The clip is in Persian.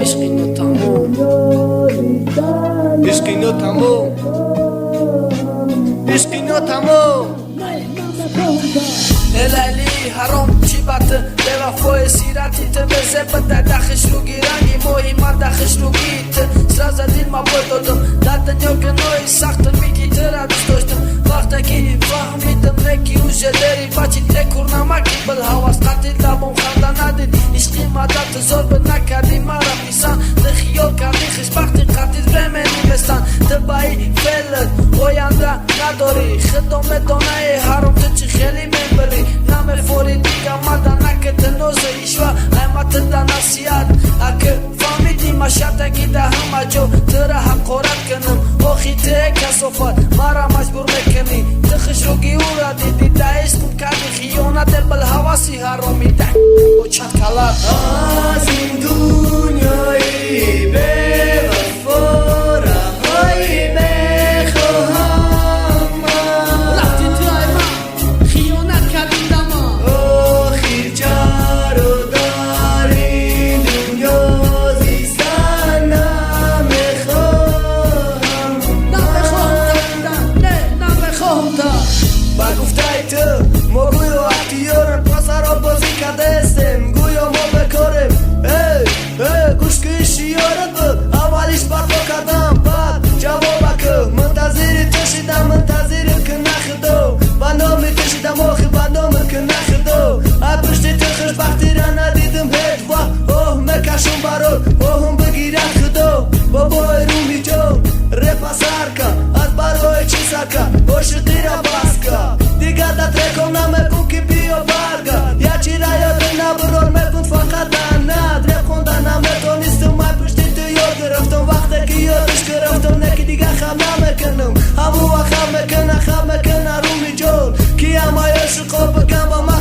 عشقی نو تموم، عشقی نو تموم، عشقی نو تموم. الهی حرام چی بات به وفای سیرتیت بزه بده دخش رو گیرنگی مهمت دخش رو گیت سراز دل ما بردادم در دنیا که نوی سخت میگی تر دوست داشتم وقتا که فهمیدم نکی اوشه داری بچی تکور نمکی بل حواس قتل دبون خنده ندید عشقی مدت زرب نکردی مرا میسان ده خیال کردی خشبختی قتل رمینی بستن تبایی فلت آینده نداری خدام دانه حرام تو چی خیلی منبری نام فوری دیگه مدن نکت نوزه ایشوا قیمت ده نصیحت اکه فهمیدی مشتگی ده همه جو تره حقارت کنم آخی ته کسافت مرا مجبور میکنی تخش رو گیو را دیدی ده عشق کردی خیانت بل حواسی حرامی ده و چند کلت از این دنیایی به وفا رهایی بخواهم من رفتی توی من خیانت کردیم دما آخیر جر و در این دنیا زیستن نمیخواهم نمیخواهم تا با گفتای تو ما گویا اختیار پسر بازی کرده استم گویا ما بکارم گوش که شیارت بود اولیش برپا کردم بعد جواب که منتظری تشیدم منتظری که نخدو بندام تشیدم آخی بندام که نخدو پشتی تخش بختی را ندیدم هیچ اوه مکشم برات اوهم بگیرم خدو بابای رومی جان رپا سرکا از برای چی سرکا باشدی را بسکا دیگه دت رکم نمکن که بیا برگرد یا چی را یاد نبرار مکن فقط دند رپ خوندن نمیتونستم من پشتی تو یاد گرفتم وقتی که یادش گرفتم نکی دیگه خم نمیکنم همون خم میکنه رومی جان که همه عشقا بکن با من